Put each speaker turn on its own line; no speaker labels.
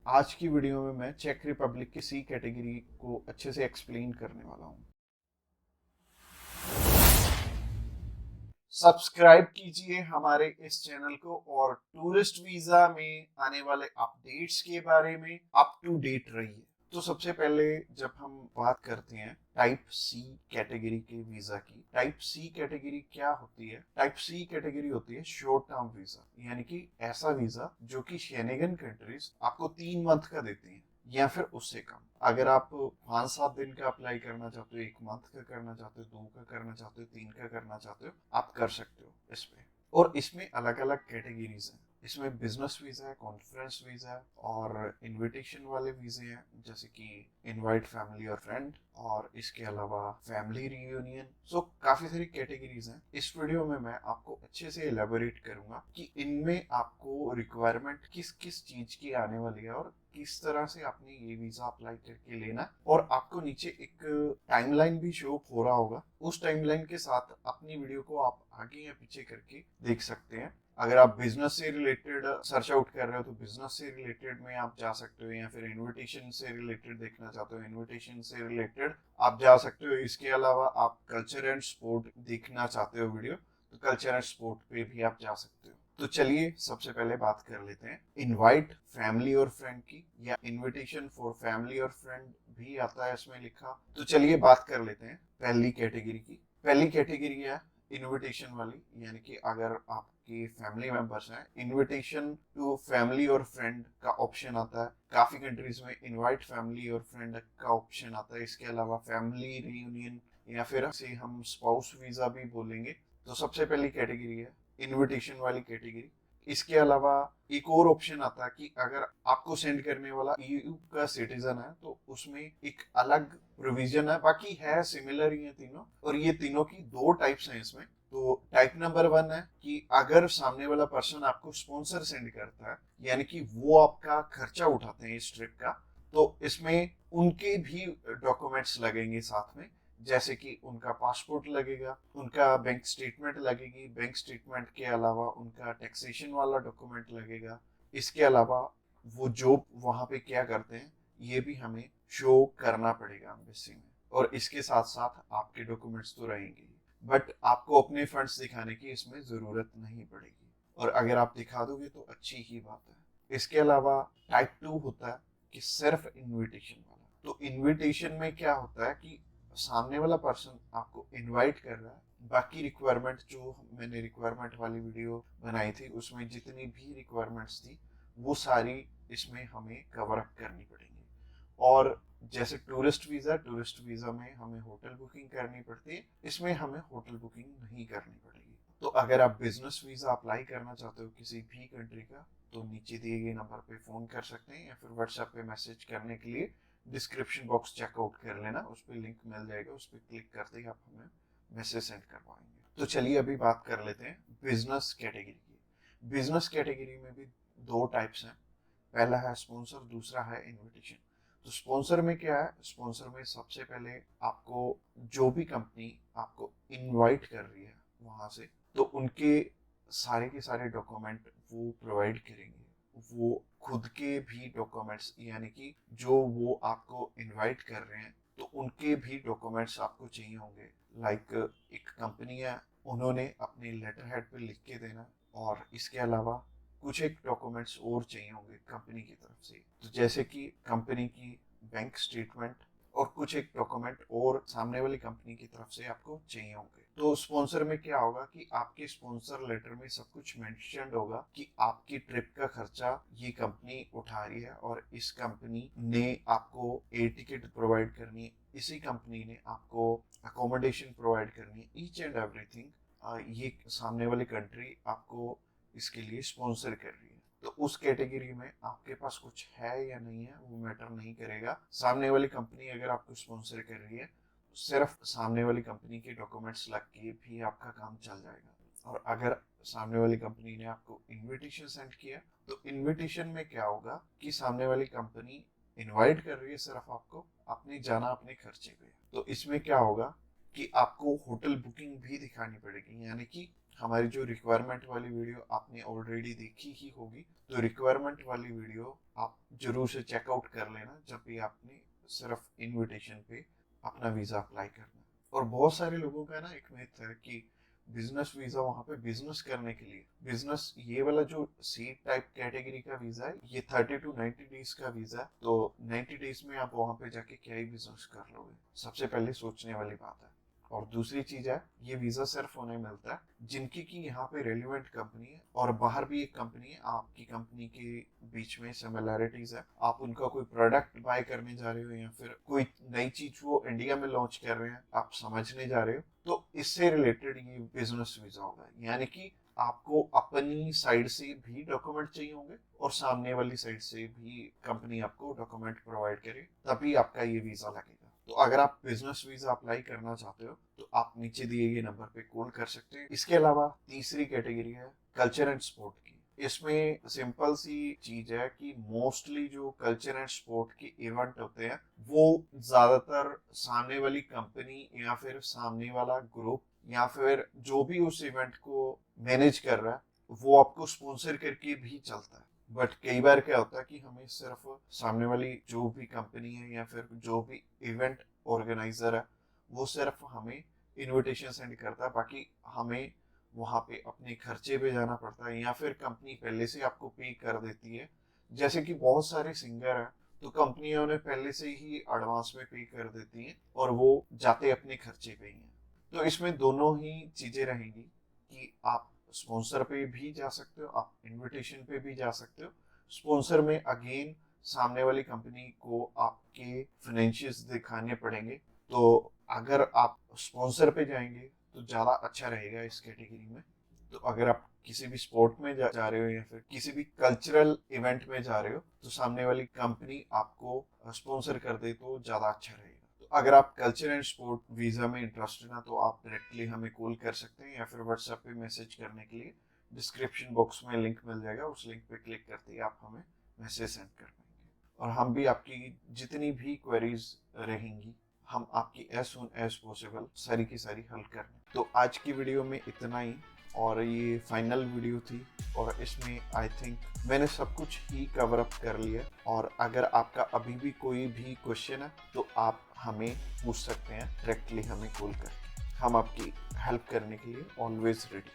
आज की वीडियो में मैं चेक रिपब्लिक की सी कैटेगरी को अच्छे से एक्सप्लेन करने वाला हूँ। सब्सक्राइब कीजिए हमारे इस चैनल को और टूरिस्ट वीजा में आने वाले अपडेट्स के बारे में अप टू डेट रहिए। तो सबसे पहले जब हम बात करते हैं टाइप सी कैटेगरी के वीजा की, टाइप सी कैटेगरी क्या होती है? टाइप सी कैटेगरी होती है शॉर्ट टर्म वीजा, यानी कि ऐसा वीजा जो कि शेनेगन कंट्रीज आपको 3 मंथ का देती हैं या फिर उससे कम। अगर आप 5-7 दिन का अप्लाई करना चाहते हो, 1 मंथ का करना चाहते हो, 2 का करना चाहते हो, 3 का करना चाहते हो, आप कर सकते हो इसमें। और इसमें अलग अलग कैटेगरीज हैं। इसमें बिजनेस वीजा है, कॉन्फ्रेंस वीजा है और इनविटेशन वाले वीजे हैं, जैसे कि इनवाइट फैमिली और फ्रेंड, और इसके अलावा फैमिली रियूनियन। सो काफी सारी कैटेगरीज हैं। इस वीडियो में मैं आपको अच्छे से एलेबोरेट करूंगा कि इनमें आपको रिक्वायरमेंट किस किस चीज की आने वाली है और किस तरह से आपने ये वीजा अप्लाई करके लेना है। और आपको नीचे एक टाइमलाइन भी शो हो रहा होगा, उस टाइमलाइन के साथ अपनी वीडियो को आप आगे या पीछे करके देख सकते हैं। अगर आप बिजनेस से रिलेटेड सर्च आउट कर रहे हो तो बिजनेस से रिलेटेड में आप जा सकते हो, या फिर इनविटेशन से रिलेटेड देखना चाहते हो इनविटेशन से रिलेटेड आप जा सकते हो। इसके अलावा आप कल्चर एंड स्पोर्ट देखना चाहते हो वीडियो, तो कल्चर एंड स्पोर्ट पे भी आप जा सकते हो। तो चलिए सबसे पहले बात कर लेते हैं इनवाइट फैमिली और फ्रेंड की, या इनविटेशन फॉर फैमिली और फ्रेंड भी आता है इसमें लिखा। तो चलिए बात कर लेते हैं पहली कैटेगरी की। पहली कैटेगरी है इनविटेशन वाली, यानी कि अगर आपकी फैमिली मेंबर्स हैं, इनविटेशन टू फैमिली और फ्रेंड का ऑप्शन आता है। काफी कंट्रीज में इनवाइट फैमिली और फ्रेंड का ऑप्शन आता है। इसके अलावा फैमिली रियूनियन, या फिर से हम स्पाउस वीजा भी बोलेंगे। तो सबसे पहली कैटेगरी है इनविटेशन वाली कैटेगरी। इसके अलावा एक और ऑप्शन आता है कि अगर आपको सेंड करने वाला ईयू का सिटीजन है तो उसमें एक अलग प्रोविजन है। बाकी है सिमिलर ही है तीनों, और ये तीनों की 2 टाइप्स हैं इसमें। तो टाइप नंबर 1 है कि अगर सामने वाला पर्सन आपको स्पॉन्सर सेंड करता है, यानी कि वो आपका खर्चा उठाते हैं इस ट्रिप का, तो इसमें उनके भी डॉक्यूमेंट्स लगेंगे साथ में। जैसे कि उनका पासपोर्ट लगेगा, उनका बैंक स्टेटमेंट लगेगी, बैंक स्टेटमेंट के अलावा उनका टैक्सेशन वाला डॉक्यूमेंट लगेगा। इसके अलावा वो जॉब वहां पे क्या करते हैं ये भी हमें शो करना पड़ेगा एम्बेसी में। और इसके साथ साथ आपके डॉक्यूमेंट्स तो रहेंगे ही, बट आपको अपने फंड्स दिखाने की इसमें जरूरत नहीं पड़ेगी, और अगर आप दिखा दोगे तो अच्छी ही बात है। इसके अलावा टाइप 2 होता है कि सिर्फ इनविटेशन वाला। तो इनविटेशन में क्या होता है कि सामने वाला पर्सन आपको इनवाइट कर रहा है, बाकी रिक्वायरमेंट जो मैंने रिक्वायरमेंट वाली वीडियो बनाई थी उसमें जितनी भी रिक्वायरमेंट्स थी वो सारी इसमें हमें कवर अप करनी पड़ेंगी। और जैसे टूरिस्ट वीजा में हमें होटल बुकिंग करनी पड़ती है, इसमें हमें होटल बुकिंग नहीं करनी पड़ेगी। तो अगर आप बिजनेस वीजा अप्लाई करना चाहते हो किसी भी कंट्री का, तो नीचे दिए गए नंबर पे फोन कर सकते हैं, या फिर व्हाट्सएप पे मैसेज करने के लिए डिस्क्रिप्शन बॉक्स चेकआउट कर लेना, उस पर लिंक मिल जाएगा, उस पर क्लिक करते ही आप हमें मैसेज सेंड करवाएंगे। तो चलिए अभी बात कर लेते हैं बिजनेस कैटेगरी की। बिजनेस कैटेगरी में भी 2 टाइप्स हैं। पहला है स्पॉन्सर, दूसरा है इनविटेशन। तो स्पॉन्सर में क्या है? स्पॉन्सर में सबसे पहले आपको जो भी कंपनी आपको इनवाइट कर रही है वहां से, तो उनके सारे के सारे डॉक्यूमेंट वो प्रोवाइड करेंगे। वो खुद के भी डॉक्यूमेंट्स, यानी कि जो वो आपको इनवाइट कर रहे हैं तो उनके भी डॉक्यूमेंट्स आपको चाहिए होंगे। लाइक एक कंपनी है, उन्होंने अपने लेटर हेड पे लिख के देना, और इसके अलावा कुछ एक डॉक्यूमेंट्स और चाहिए होंगे कंपनी की तरफ से। तो जैसे कि कंपनी की बैंक स्टेटमेंट और कुछ एक डॉक्यूमेंट और सामने वाली कंपनी की तरफ से आपको चाहिए होंगे। तो स्पॉन्सर में क्या होगा कि आपके स्पॉन्सर लेटर में सब कुछ मेंशन होगा कि आपकी ट्रिप का खर्चा ये कंपनी उठा रही है, और इस कंपनी ने आपको एयर टिकट प्रोवाइड करनी है, इसी कंपनी ने आपको अकोमोडेशन प्रोवाइड करनी है, ईच एंड एवरीथिंग ये सामने वाली कंट्री आपको इसके लिए स्पॉन्सर कर रही है। तो उस कैटेगरी में आपके पास कुछ है या नहीं है वो मैटर नहीं करेगा। सामने वाली कंपनी अगर आपको स्पॉन्सर कर रही है तो सिर्फ सामने वाली कंपनी के डॉक्यूमेंट्स लग के भी आपका काम चल जाएगा। और अगर सामने वाली कंपनी ने आपको इनविटेशन सेंड किया, तो इनविटेशन में क्या होगा कि सामने वाली कंपनी इनवाइट कर रही है सिर्फ आपको, आपने जाना अपने खर्चे पे। तो इसमें क्या होगा कि आपको होटल बुकिंग भी दिखानी पड़ेगी, यानी कि हमारी जो रिक्वायरमेंट वाली वीडियो आपने ऑलरेडी देखी ही होगी, तो रिक्वायरमेंट वाली वीडियो आप जरूर से चेकआउट कर लेना जब भी आपने सिर्फ इनविटेशन पे अपना वीजा अप्लाई करना है। और बहुत सारे लोगों का ना एक मिथ है कि बिजनेस वीजा वहां पे बिजनेस करने के लिए, बिजनेस ये वाला जो सी टाइप कैटेगरी का वीजा है ये 30 to 90 डेज का वीजा है, तो 90 डेज में आप वहां पे जाके क्या ही बिजनेस कर लोगे, सबसे पहले सोचने वाली बात है। और दूसरी चीज है, ये वीजा सिर्फ उन्हें मिलता है जिनकी की यहाँ पे रेलिवेंट कंपनी है और बाहर भी एक कंपनी है, आपकी कंपनी के बीच में सिमिलैरिटीज है, आप उनका कोई प्रोडक्ट बाय करने जा रहे हो या फिर कोई नई चीज वो इंडिया में लॉन्च कर रहे हैं आप समझने जा रहे हो, तो इससे रिलेटेड ये बिजनेस वीजा होगा। यानी कि आपको अपनी साइड से भी डॉक्यूमेंट चाहिए होंगे और सामने वाली साइड से भी कंपनी आपको डॉक्यूमेंट प्रोवाइड करे, तभी आपका ये वीजा लगेगा। तो अगर आप बिजनेस वीजा अप्लाई करना चाहते हो तो आप नीचे दिए गए नंबर पे कॉल कर सकते हैं। इसके अलावा तीसरी कैटेगरी है कल्चर एंड स्पोर्ट की। इसमें सिंपल सी चीज है कि मोस्टली जो कल्चर एंड स्पोर्ट के इवेंट होते हैं वो ज्यादातर सामने वाली कंपनी या फिर सामने वाला ग्रुप या फिर जो भी उस इवेंट को मैनेज कर रहा है वो आपको स्पॉन्सर करके भी चलता है। बट कई बार क्या होता है कि हमें सिर्फ सामने वाली जो भी कंपनी है या फिर जो भी इवेंट ऑर्गेनाइजर है वो सिर्फ हमें इनविटेशन सेंड करता है, बाकी हमें वहां पे अपने खर्चे पे जाना पड़ता है या फिर कंपनी पहले से आपको पे कर देती है। जैसे कि बहुत सारे सिंगर हैं तो कंपनियां उन्हें पहले से ही एडवांस में पे कर देती हैं और वो जाते अपने खर्चे पे ही हैं। तो इसमें दोनों ही चीजें रहेंगी कि आप स्पॉन्सर पे भी जा सकते हो, आप इनविटेशन पे भी जा सकते हो। स्पॉन्सर में अगेन सामने वाली कंपनी को आपके फाइनेंशियल्स दिखाने पड़ेंगे, तो अगर आप स्पॉन्सर पे जाएंगे तो ज़्यादा अच्छा रहेगा इस कैटेगरी में। तो अगर आप किसी भी स्पोर्ट में जा रहे हो या फिर किसी भी कल्चरल इवेंट में जा रहे हो तो सामने वाली कंपनी आपको स्पॉन्सर कर दे तो ज़्यादा अच्छा रहेगा। तो अगर आप कल्चर एंड स्पोर्ट वीज़ा में इंटरेस्टेड हैं तो आप डायरेक्टली हमें कॉल कर सकते हैं या फिर व्हाट्सएप पे मैसेज करने के लिए डिस्क्रिप्शन बॉक्स में लिंक मिल जाएगा, उस लिंक पे क्लिक करते ही आप हमें मैसेज सेंड कर पाएंगे और हम भी आपकी जितनी भी क्वेरीज रहेंगी हम आपकी एज सुन एज पॉसिबल सारी की सारी हल करने। तो आज की वीडियो में इतना ही और ये फाइनल वीडियो थी और इसमें आई थिंक मैंने सब कुछ ही कवर अप कर लिया। और अगर आपका अभी भी कोई भी क्वेश्चन है तो आप हमें पूछ सकते हैं डायरेक्टली हमें कॉल करके, हम आपकी हेल्प करने के लिए ऑलवेज रेडी।